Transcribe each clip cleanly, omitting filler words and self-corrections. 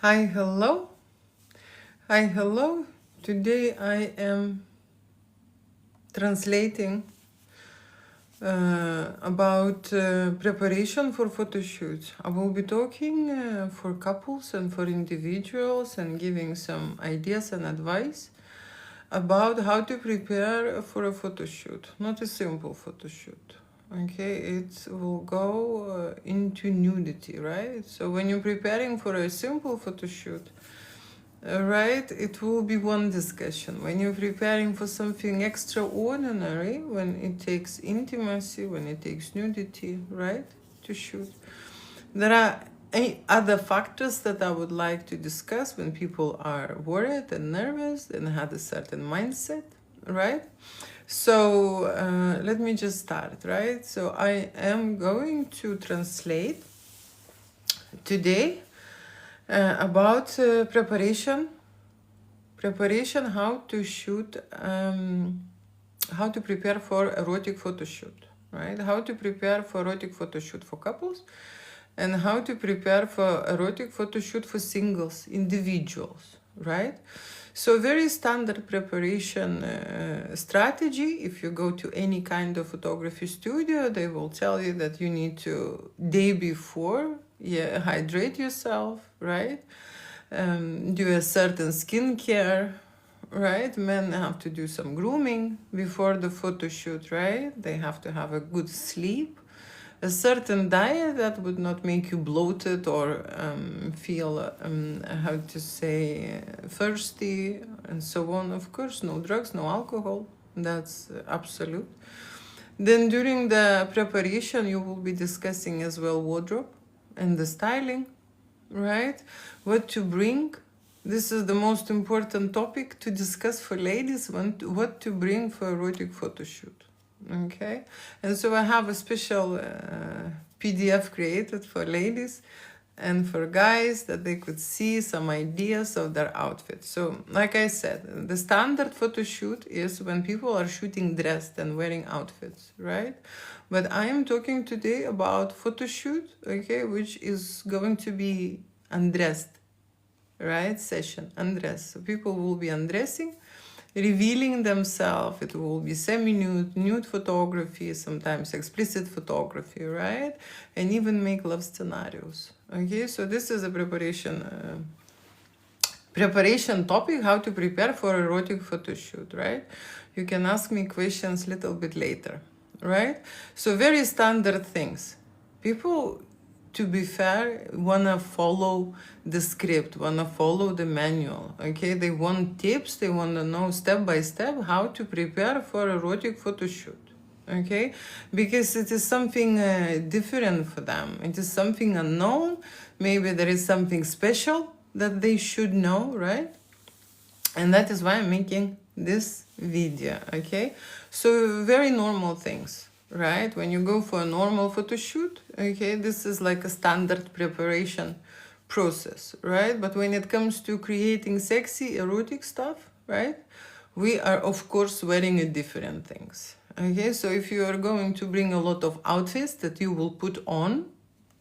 Hi, hello. Hi, hello. Today I am translating about preparation for photo shoots. I will be talking for couples and for individuals and giving some ideas and advice about how to prepare for a photo shoot. Not a simple photo shoot. Okay, it will go into nudity, right? So when you're preparing for a simple photo shoot, right, it will be one discussion. When you're preparing for something extraordinary, when it takes intimacy, when it takes nudity, right, to shoot, there are other factors that I would like to discuss when people are worried and nervous and have a certain mindset, right? So let me just start, right? So I am going to translate today about preparation, how to shoot, how to prepare for erotic photo shoot, right? How to prepare for erotic photo shoot for couples, and how to prepare for erotic photo shoot for singles, individuals, right? So very standard preparation strategy. If you go to any kind of photography studio, they will tell you that you need to, day before, hydrate yourself, right? Do a certain skincare, right? Men have to do some grooming before the photo shoot, right? They have to have a good sleep, a certain diet that would not make you bloated or feel, how to say, thirsty and so on. Of course, no drugs, no alcohol. That's absolute. Then during the preparation, you will be discussing as well wardrobe and the styling, right? What to bring. This is the most important topic to discuss for ladies, what to bring for erotic photo shoot. Okay, and so I have a special PDF created for ladies and for guys that they could see some ideas of their outfits. So like I said, the standard photo shoot is when people are shooting dressed and wearing outfits, right? But I am talking today about photo shoot, okay, which is going to be undressed, right? Session, undress. So people will be undressing, revealing themselves. It will be semi-nude, nude photography, sometimes explicit photography, right? And even make love scenarios. Okay, so this is a preparation topic, how to prepare for erotic photo shoot, right? You can ask me questions a little bit later, right? So very standard things. People, to be fair, wanna follow the script, wanna follow the manual, okay? They want tips, they wanna know step by step how to prepare for erotic photo shoot, okay? Because it is something different for them. It is something unknown. Maybe there is something special that they should know, right? And that is why I'm making this video, okay? So very normal things, right? When you go for a normal photo shoot, okay, this is like a standard preparation process, right? But when it comes to creating sexy, erotic stuff, right, we are, of course, wearing different things, okay? So if you are going to bring a lot of outfits that you will put on,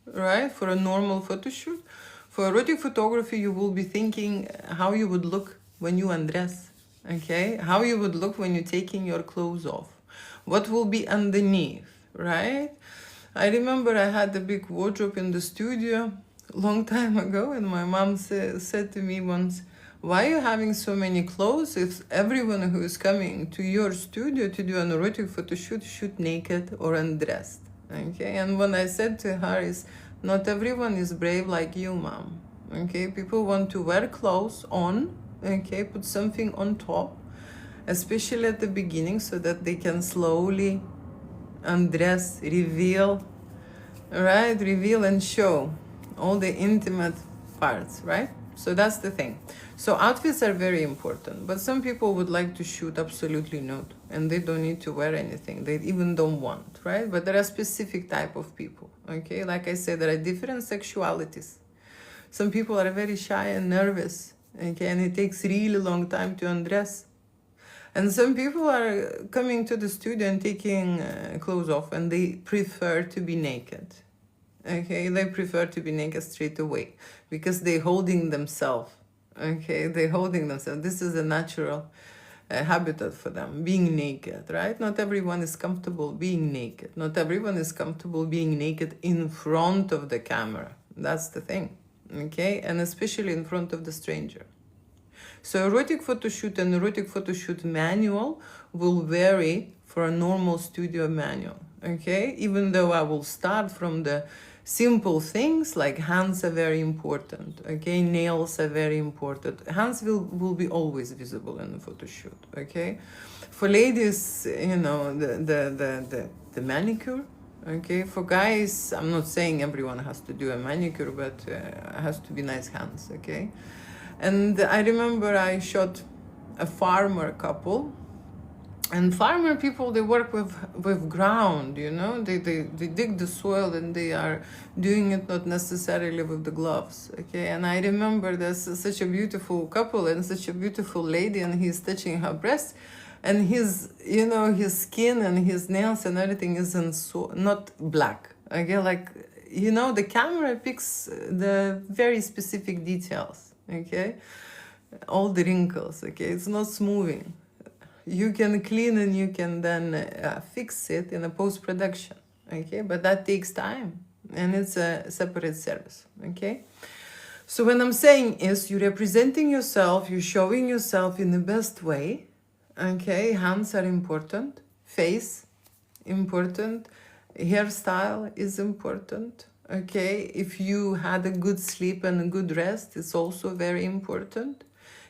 right, for a normal photo shoot, for erotic photography, you will be thinking how you would look when you undress, okay? How you would look when you're taking your clothes off. What will be underneath, right? I remember I had a big wardrobe in the studio a long time ago, and my mom said to me once, why are you having so many clothes if everyone who is coming to your studio to do an erotic photo shoot naked or undressed? Okay, and what I said to her is, not everyone is brave like you, mom. Okay, people want to wear clothes on, okay, put something on top, especially at the beginning, so that they can slowly undress, reveal, right? Reveal and show all the intimate parts, right? So that's the thing. So outfits are very important, but some people would like to shoot absolutely nude and they don't need to wear anything. They even don't want, right? But there are specific type of people, okay? Like I said, there are different sexualities. Some people are very shy and nervous, okay? And it takes really long time to undress. And some people are coming to the studio and taking clothes off and they prefer to be naked. Okay, they prefer to be naked straight away because they're holding themselves. Okay, they're holding themselves. This is a natural habitat for them, being naked, right? Not everyone is comfortable being naked. Not everyone is comfortable being naked in front of the camera. That's the thing, okay? And especially in front of the stranger. So erotic photo shoot and erotic photo shoot manual will vary for a normal studio manual, okay? Even though I will start from the simple things like hands are very important, okay? Nails are very important. Hands will be always visible in the photo shoot, okay? For ladies, you know, the manicure, okay? For guys, I'm not saying everyone has to do a manicure, but it has to be nice hands, okay? And I remember I shot a farmer couple, and farmer people, they work with ground, you know, they dig the soil and they are doing it not necessarily with the gloves, okay? And I remember there's such a beautiful couple and such a beautiful lady, and he's touching her breast, and his, you know, his skin and his nails and everything isn't so, not black, okay? Like, you know, the camera picks the very specific details, okay? All the wrinkles, okay? It's not smoothing. You can clean and you can then fix it in a post-production, okay? But that takes time, and it's a separate service, okay? So what I'm saying is you're representing yourself, you're showing yourself in the best way, okay? Hands are important, face, important, hairstyle is important, okay? If you had a good sleep and a good rest, it's also very important.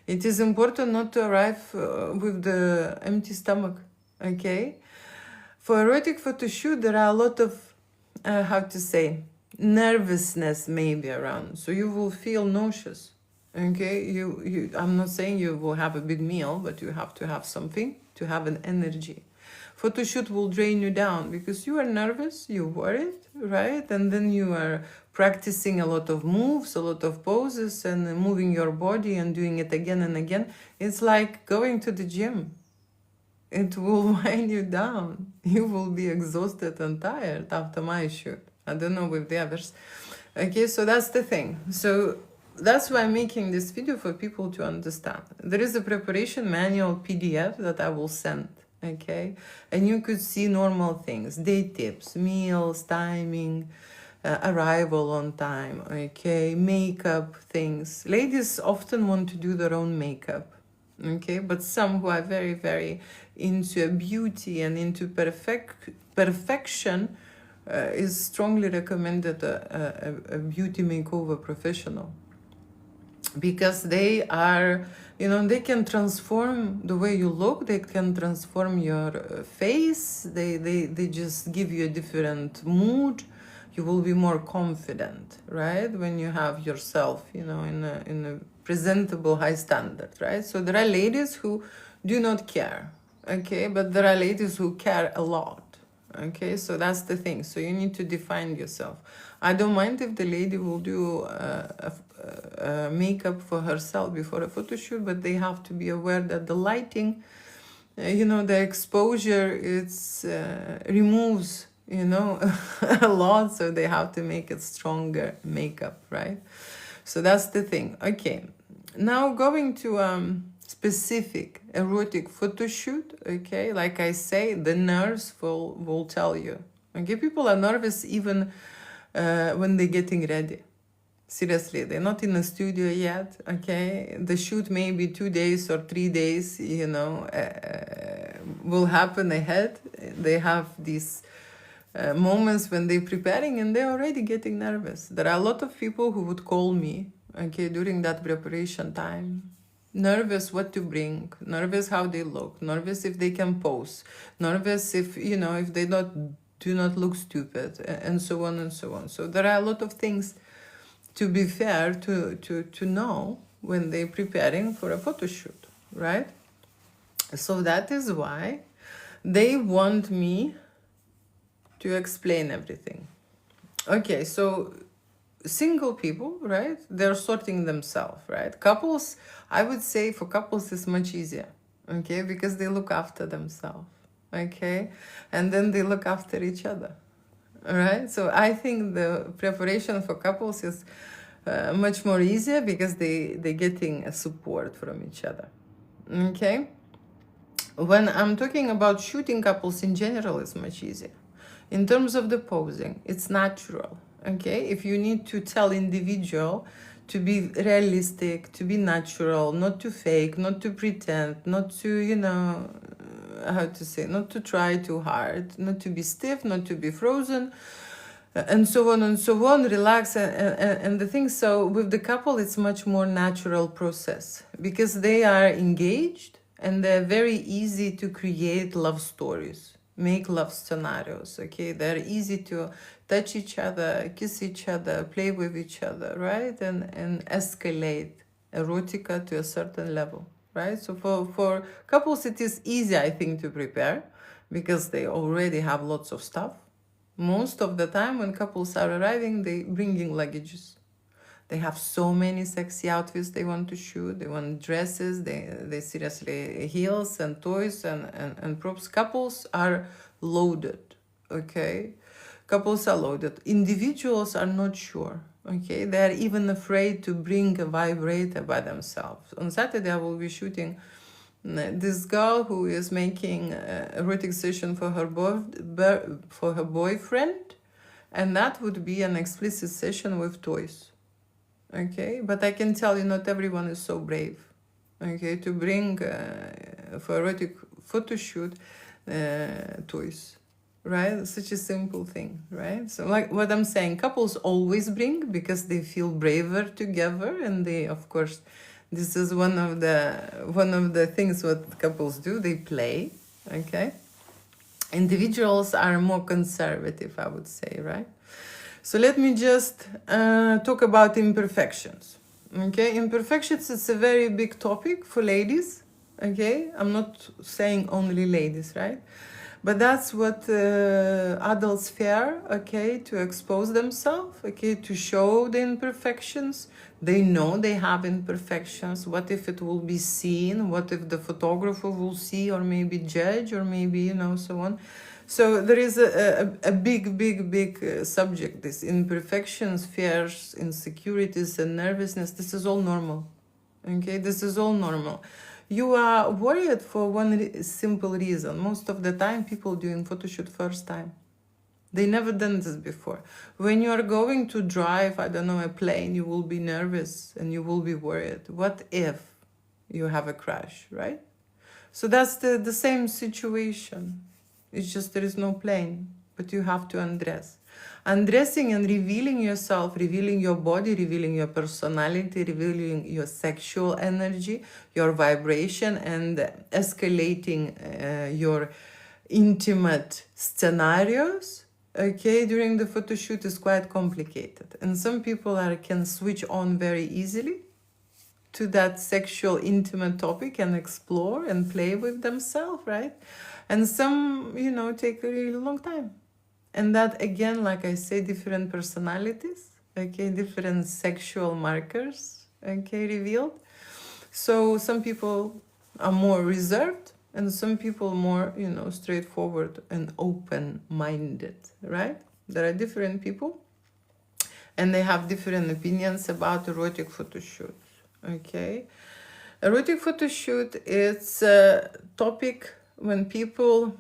It is important not to arrive with the empty stomach, okay? For erotic photo shoot, there are a lot of, how to say, nervousness maybe around. So you will feel nauseous, okay? I'm not saying you will have a big meal, but you have to have something to have an energy. Photo shoot will drain you down because you are nervous, you're worried, right? And then you are practicing a lot of moves, a lot of poses, and moving your body and doing it again and again. It's like going to the gym. It will wind you down. You will be exhausted and tired after my shoot. I don't know with the others. Okay, so that's the thing. So that's why I'm making this video, for people to understand. There is a preparation manual PDF that I will send. Okay, and you could see normal things, day tips, meals, timing, arrival on time, okay, makeup things. Ladies often want to do their own makeup, okay, but some who are very, very into beauty and into perfection is strongly recommended a beauty makeover professional, because they are, you know, they can transform the way you look, they can transform your face, they just give you a different mood. You will be more confident, right, when you have yourself, you know, in a presentable high standard, right? So there are ladies who do not care, okay, but there are ladies who care a lot, okay? So that's the thing. So you need to define yourself. I don't mind if the lady will do makeup for herself before a photo shoot, but they have to be aware that the lighting, you know, the exposure, it's removes, you know, a lot, so they have to make it stronger makeup, right? So that's the thing. Okay, now going to specific erotic photo shoot, okay, like I say, the nerves will tell you, okay? People are nervous even when they're getting ready. Seriously, they're not in the studio yet, okay? The shoot may be 2 days or 3 days, you know, will happen ahead. They have these moments when they're preparing and they're already getting nervous. There are a lot of people who would call me, okay, during that preparation time. Nervous what to bring, nervous how they look, nervous if they can pose, nervous if, you know, if they do not look stupid, and so on and so on. So there are a lot of things, to be fair, to know when they're preparing for a photo shoot, right? So that is why they want me to explain everything. Okay, so single people, right, they're sorting themselves, right? Couples, I would say for couples it's much easier, okay, because they look after themselves, okay, and then they look after each other, All right. So I think the preparation for couples is much more easier because they're getting a support from each other. Okay. When I'm talking about shooting couples in general, it's much easier. In terms of the posing, it's natural. Okay. If you need to tell individual to be realistic, to be natural, not to fake, not to pretend, not to, how to say, not to try too hard, not to be stiff, not to be frozen, and so on and so on, relax and the thing. So with the couple, it's much more natural process because they are engaged and they're very easy to create love stories, make love scenarios. Okay, they're easy to touch each other, kiss each other, play with each other, right? And escalate erotica to a certain level, right? So for couples, it is easy, I think, to prepare because they already have lots of stuff. Most of the time when couples are arriving, they bringing luggages. They have so many sexy outfits they want to shoot. They want dresses, they seriously heels and toys and props. Couples are loaded, okay? Couples are loaded. Individuals are not sure, okay? They are even afraid to bring a vibrator by themselves. On Saturday, I will be shooting this girl who is making erotic session for her boyfriend, and that would be an explicit session with toys. Okay, but I can tell you, not everyone is so brave. Okay, to bring for erotic photo shoot toys, right? Such a simple thing, right? So, like what I'm saying, couples always bring because they feel braver together, and they, of course, this is one of the things what couples do. They play, okay? Individuals are more conservative, I would say, right? So let me just talk about imperfections. Okay, imperfections is a very big topic for ladies. Okay, I'm not saying only ladies, right? But that's what adults fear, okay, to expose themselves, okay, to show the imperfections. They know they have imperfections. What if it will be seen? What if the photographer will see or maybe judge or maybe, so on. So there is a big subject, this imperfections, fears, insecurities, and nervousness. This is all normal, okay? This is all normal. You are worried for one simple reason. Most of the time, people doing photoshoot first time. They never done this before. When you are going to drive, I don't know, a plane, you will be nervous and you will be worried. What if you have a crash, right? So that's the same situation. It's just there is no plane, but you have to undress. Undressing and revealing yourself, revealing your body, revealing your personality, revealing your sexual energy, your vibration, and escalating your intimate scenarios, okay, during the photo shoot is quite complicated. And some people can switch on very easily to that sexual intimate topic and explore and play with themselves, right? And some, take a really long time. And that, again, like I say, different personalities, okay, different sexual markers, okay, revealed. So some people are more reserved and some people more, straightforward and open-minded, right? There are different people and they have different opinions about erotic photo shoots, okay? Erotic photo shoot is a topic when people,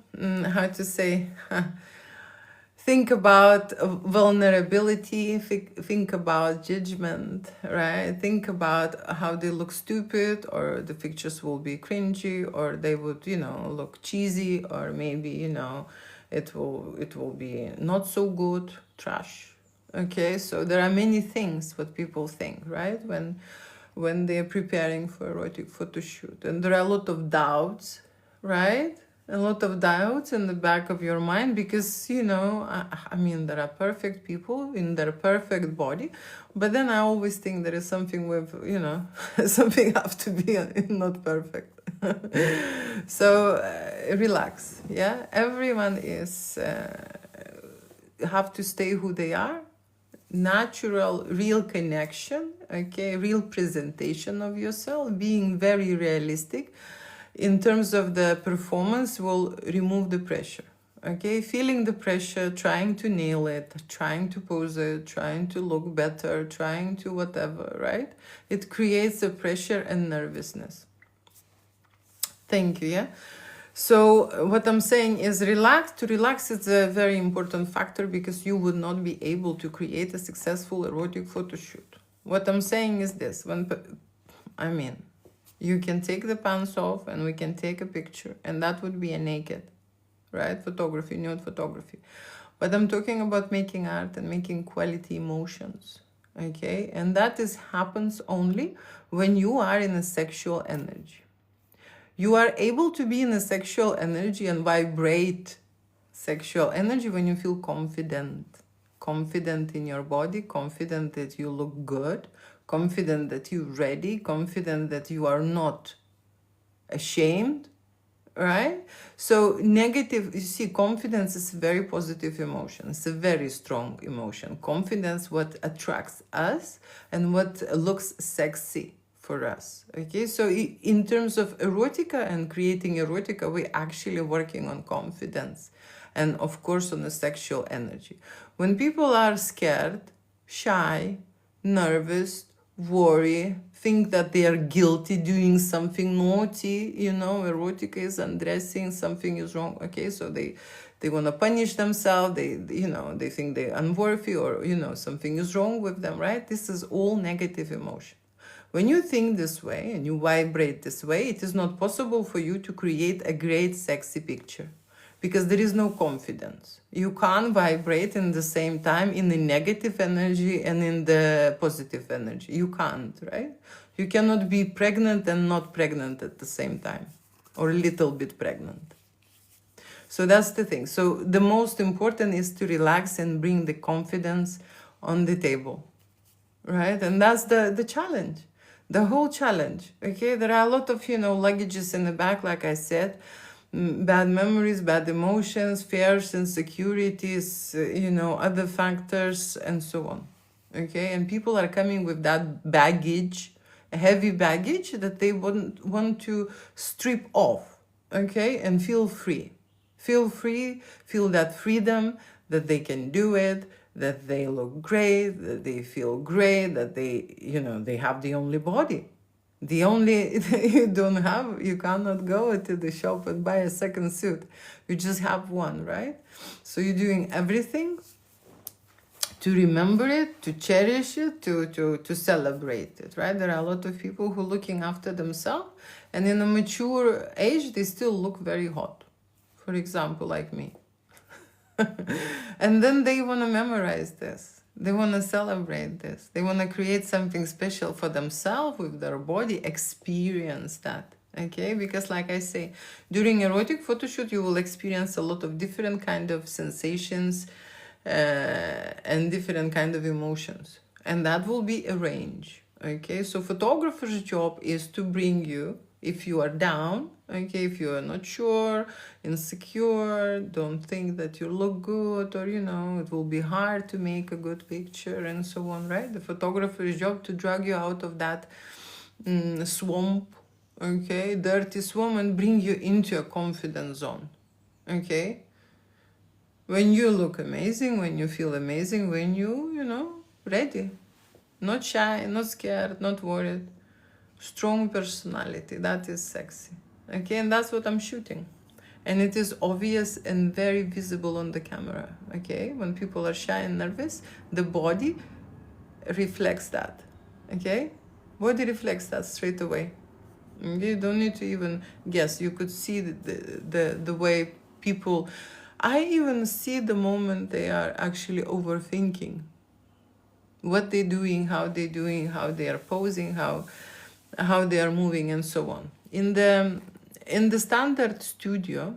think about vulnerability, think about judgment, right? Think about how they look stupid, or the pictures will be cringy, or they would, look cheesy, or maybe, it will be not so good, trash. Okay, so there are many things what people think, right? When they're preparing for erotic photo shoot, and there are a lot of doubts, right? A lot of doubts in the back of your mind because, there are perfect people in their perfect body. But then I always think there is something with, something have to be not perfect. So relax, yeah? Everyone is, have to stay who they are. Natural, real connection, okay? Real presentation of yourself, being very realistic. In terms of the performance, will remove the pressure, Okay, feeling the pressure, trying to nail it, trying to pose it, trying to look better, trying to whatever, right? It creates a pressure and nervousness. Thank you, yeah? So what I'm saying is relax. To relax is a very important factor because you would not be able to create a successful erotic photo shoot. What I'm saying is this, I mean, you can take the pants off and we can take a picture and that would be a naked, right? Photography, nude photography. But I'm talking about making art and making quality emotions, okay? And that happens only when you are in a sexual energy. You are able to be in a sexual energy and vibrate sexual energy when you feel confident. Confident in your body, confident that you look good, confident that you're ready, confident that you are not ashamed, right? So negative, you see, confidence is a very positive emotion. It's a very strong emotion. Confidence, what attracts us and what looks sexy for us. Okay, so in terms of erotica and creating erotica, we're actually working on confidence and of course on the sexual energy. When people are scared, shy, nervous, worry, think that they are guilty doing something naughty, you know, erotica is undressing, something is wrong, okay, so they want to punish themselves, they think they're unworthy or, something is wrong with them, right? This is all negative emotion. When you think this way and you vibrate this way, it is not possible for you to create a great sexy picture because there is no confidence. You can't vibrate in the same time in the negative energy and in the positive energy. You can't, right? You cannot be pregnant and not pregnant at the same time, or a little bit pregnant. So that's the thing. So the most important is to relax and bring the confidence on the table, right? And that's the challenge, the whole challenge, okay? There are a lot of, luggages in the back, like I said, bad memories, bad emotions, fears, insecurities, other factors, and so on, okay? And people are coming with that baggage, heavy baggage that they want to strip off, okay? And feel free. Feel free, feel that freedom, that they can do it, that they look great, that they feel great, that they have the only body. The only, you cannot go to the shop and buy a second suit. You just have one, right? So you're doing everything to remember it, to cherish it, to celebrate it, right? There are a lot of people who are looking after themselves, and in a mature age, they still look very hot. For example, like me. And then they want to memorize this. They want to celebrate this. They want to create something special for themselves with their body, experience that. Okay, because like I say, during erotic photo shoot, you will experience a lot of different kind of sensations and different kind of emotions. And that will be a range. Okay, so photographer's job is to bring you, if you are down, okay, if you are not sure, insecure, don't think that you look good, or it will be hard to make a good picture and so on, right? The photographer's job to drag you out of that swamp, okay, dirty swamp, and bring you into a confident zone, okay? When you look amazing, when you feel amazing, when ready, not shy, not scared, not worried. Strong personality, that is sexy, okay? And that's what I'm shooting, and it is obvious and very visible on the camera, okay? When people are shy and nervous, the body reflects that, okay? Body reflects that straight away, okay? You don't need to even guess. You could see the way people, I even see the moment they are actually overthinking what they're doing, how they are posing, how they are moving, and so on. In the standard studio,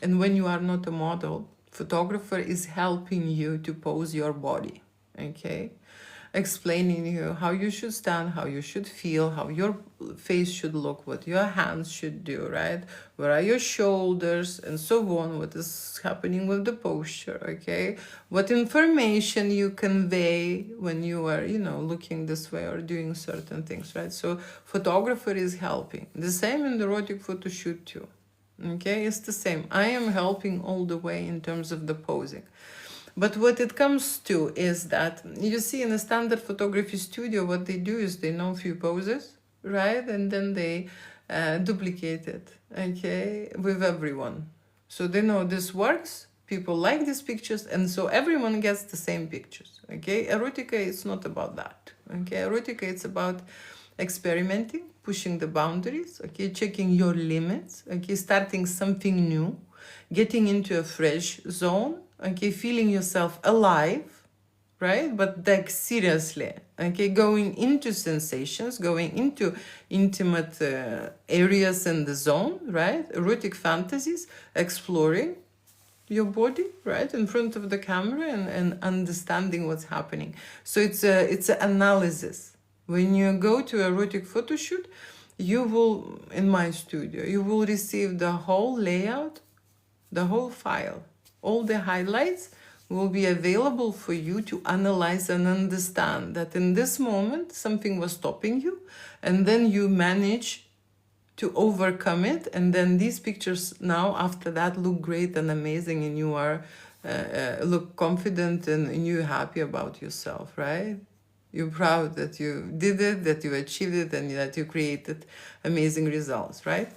and when you are not a model, photographer is helping you to pose your body, okay? Explaining you how you should stand, how you should feel, how your face should look, what your hands should do, right? Where are your shoulders, and so on, what is happening with the posture, okay? What information you convey when you are, looking this way or doing certain things, right? So photographer is helping. The same in the erotic photo shoot too. Okay, it's the same. I am helping all the way in terms of the posing. But what it comes to is that, you see, in a standard photography studio, what they do is they know a few poses, right? And then they duplicate it, okay, with everyone. So they know this works, people like these pictures, and so everyone gets the same pictures, okay? Erotica is not about that, okay? Erotica, it's about experimenting, pushing the boundaries, okay, checking your limits, okay, starting something new, getting into a fresh zone, okay, feeling yourself alive, right? But like seriously, okay, going into sensations, going into intimate areas in the zone, right? Erotic fantasies, exploring your body, right, in front of the camera, and understanding what's happening. So it's an analysis. When you go to erotic photo shoot, you will, in my studio, you will receive the whole layout, the whole file. All the highlights will be available for you to analyze and understand that in this moment something was stopping you, and then you manage to overcome it, and then these pictures now after that look great and amazing, and you are look confident, and you're happy about yourself, right? You're proud that you did it, that you achieved it, and that you created amazing results, right?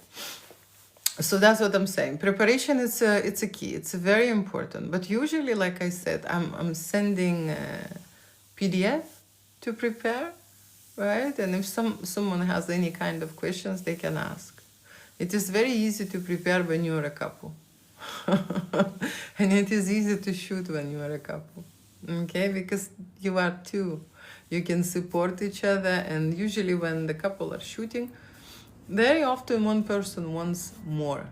So that's what I'm saying. Preparation is it's a key. It's very important. But usually, like I said, I'm sending PDF to prepare, right? And if someone has any kind of questions, they can ask. It is very easy to prepare when you are a couple. And it is easy to shoot when you are a couple, okay? Because you are two. You can support each other, and usually when the couple are shooting, very often one person wants more,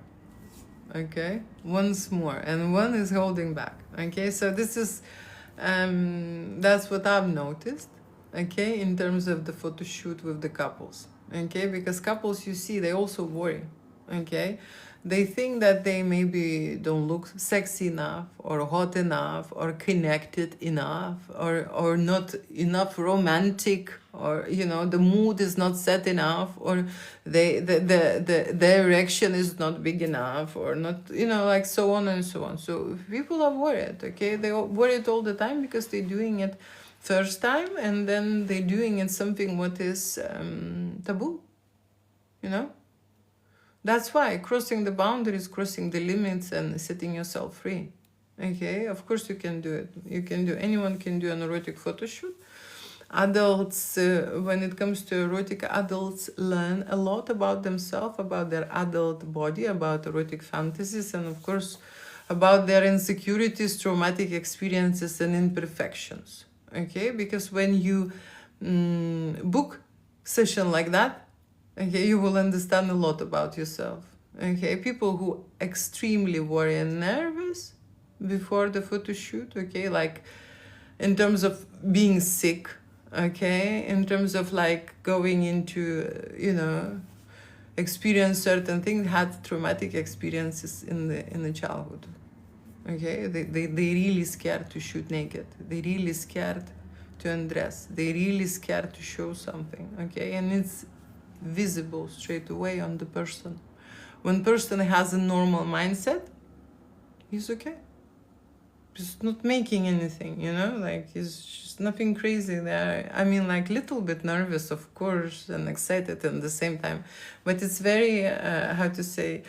okay? Wants more, and one is holding back, okay? So this is, that's what I've noticed, okay, in terms of the photo shoot with the couples, okay? Because couples, you see, they also worry, okay? They think that they maybe don't look sexy enough, or hot enough, or connected enough, or not enough romantic, or, you know, the mood is not set enough, or the erection is not big enough, or not, you know, like so on and so on. So people are worried, okay? They are worried all the time because they're doing it first time, and then they're doing it something what is taboo, you know? That's why crossing the boundaries, crossing the limits, and setting yourself free. Okay, of course you can do it. You can do, anyone can do an erotic photo shoot. Adults, when it comes to erotic, adults learn a lot about themselves, about their adult body, about erotic fantasies, and of course about their insecurities, traumatic experiences, and imperfections. Okay, because when you book session like that, okay, you will understand a lot about yourself. Okay, people who extremely worry and nervous before the photo shoot, okay, like in terms of being sick, okay, in terms of like going into, you know, experience certain things, had traumatic experiences in the childhood. Okay, they really scared to shoot naked. They really scared to undress. They really scared to show something. Okay, and it's visible straight away on the person. When person has a normal mindset, he's okay. He's not making anything, you know, like he's just nothing crazy there. I mean, like little bit nervous, of course, and excited at the same time, but it's very, how to say,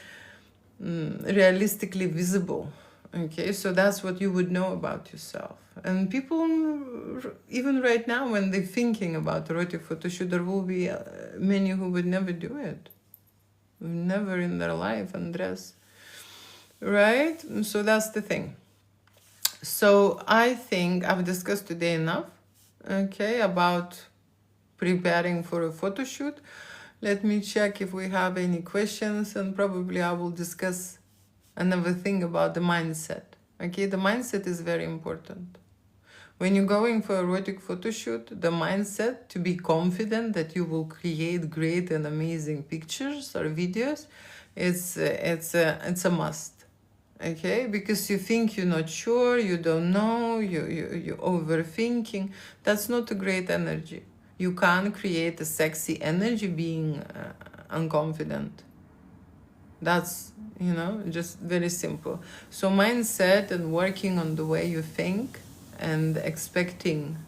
realistically visible. Okay, so that's what you would know about yourself. And people, even right now, when they're thinking about erotic photo shoot, there will be many who would never do it. Never in their life undress. Right? So that's the thing. So I think I've discussed today enough, okay, about preparing for a photo shoot. Let me check if we have any questions, and probably I will discuss another thing about the mindset. Okay, the mindset is very important. When you're going for erotic photo shoot, the mindset to be confident that you will create great and amazing pictures or videos, it's a must. Okay, because you think you're not sure, you don't know, you're overthinking. That's not a great energy. You can't create a sexy energy being unconfident. That's, just very simple. So mindset and working on the way you think and expecting,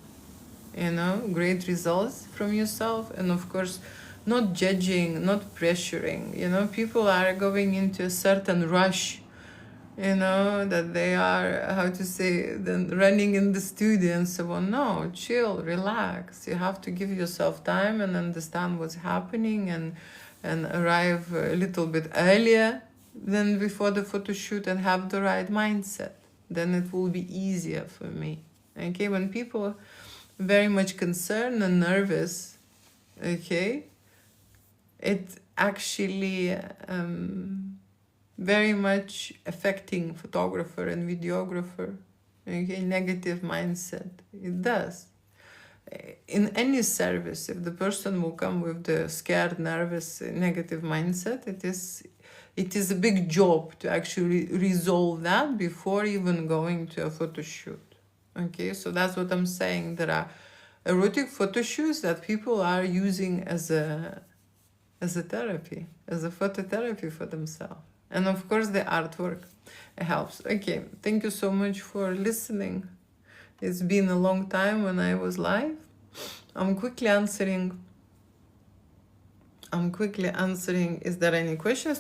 great results from yourself. And of course, not judging, not pressuring. People are going into a certain rush, that they are, how to say, then running in the studio and so on. No, chill, relax. You have to give yourself time and understand what's happening, and arrive a little bit earlier than before the photo shoot and have the right mindset. Then it will be easier for me. Okay, when people very much concerned and nervous, okay, it actually very much affecting photographer and videographer. Okay, negative mindset. It does. In any service, if the person will come with the scared, nervous, negative mindset, it is a big job to actually resolve that before even going to a photo shoot. Okay, so that's what I'm saying. There are erotic photo shoots that people are using as a therapy, as a phototherapy for themselves. And of course the artwork helps. Okay, thank you so much for listening. It's been a long time when I was live. I'm quickly answering. Is there any questions?